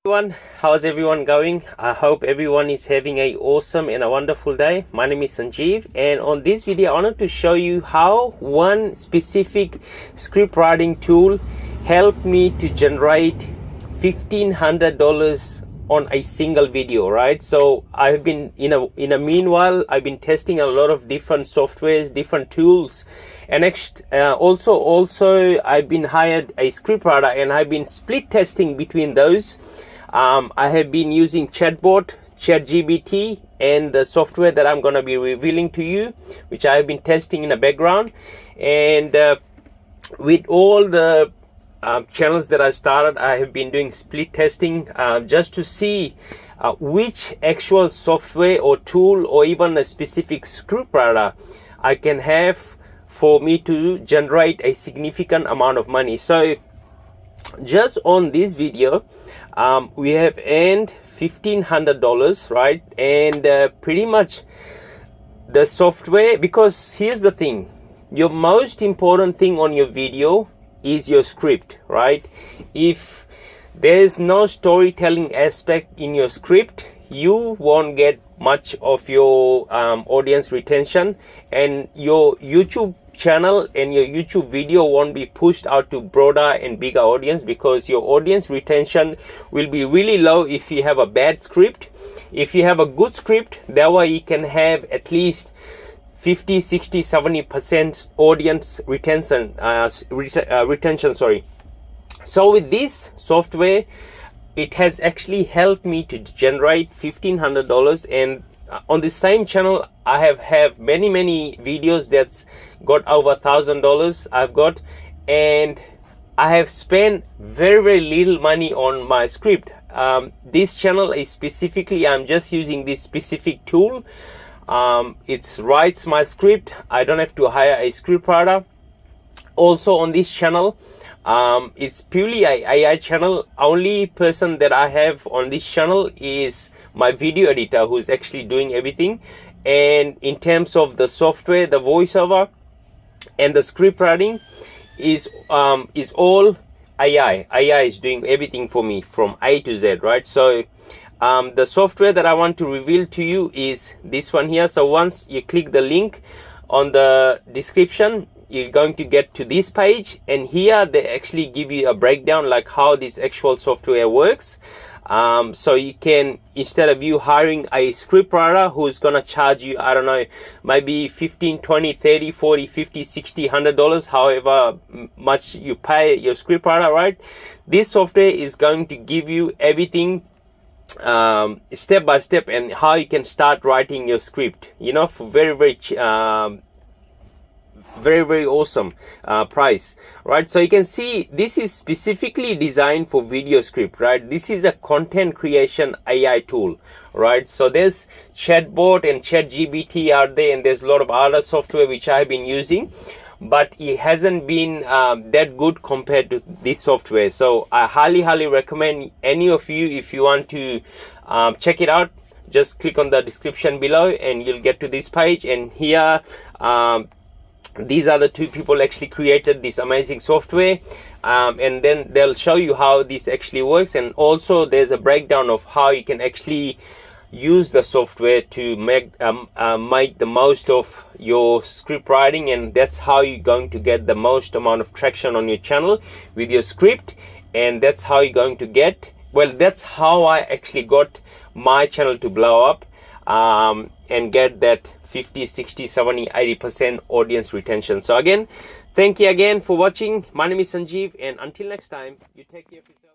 Everyone, how's everyone going? I hope everyone is having a awesome and a wonderful day. My name is Sanjeev, and on this video I wanted to show you how one specific script writing tool helped me to generate $1,500 on a single video, right? So I've been in a meanwhile I've been testing a lot of different softwares, different tools, and also I've been hired a scriptwriter, and I've been split testing between those. I have been using ChatGPT, and the software that I'm going to be revealing to you, which I've been testing in the background. And with all the channels that I started, I have been doing split testing just to see which actual software or tool or even a specific scriptwriter I can have for me to generate a significant amount of money. So just on this video, we have earned $1,500, right? And pretty much the software, because here's the thing, your most important thing on your video is your script, right? If there's no storytelling aspect in your script, you won't get much of your audience retention, and your YouTube channel and your YouTube video won't be pushed out to broader and bigger audience, because your audience retention will be really low if you have a bad script. If you have a good script, that way you can have at least 50, 60, 70% audience retention. So with this software, it has actually helped me to generate $1,500, and on the same channel I have many videos that's got over $1,000 I've got, and I have spent very little money on my script. This channel is specifically, I'm just using this specific tool. It writes my script. I don't have to hire a scriptwriter. Also on this channel, it's purely a AI channel. Only person that I have on this channel is my video editor, who's actually doing everything. And in terms of the software, the voiceover and the script writing is all AI. AI is doing everything for me from A to Z, right? So the software that I want to reveal to you is this one here. So once you click the link on the description, you're going to get to this page, and here they actually give you a breakdown like how this actual software works. So you can, instead of you hiring a scriptwriter who's gonna charge you, I don't know, maybe 15, 20, 30, 40, 50, 60, $100, however much you pay your scriptwriter, right? This software is going to give you everything step by step, and how you can start writing your script, you know, for very awesome price, right? So you can see this is specifically designed for video script, right? This is a content creation AI tool, right? So there's chatbot and ChatGPT out there, and there's a lot of other software which I've been using, but it hasn't been that good compared to this software. So I highly recommend any of you, if you want to check it out, just click on the description below and you'll get to this page. And here these are the two people actually created this amazing software, and then they'll show you how this actually works. And also there's a breakdown of how you can actually use the software to make the most of your script writing, and that's how you're going to get the most amount of traction on your channel with your script. And that's how you're going to get, well, that's how I actually got my channel to blow up and get that 50, 60, 70, 80% audience retention. So again, thank you again for watching. My name is Sanjeev, and until next time, you take care of yourself.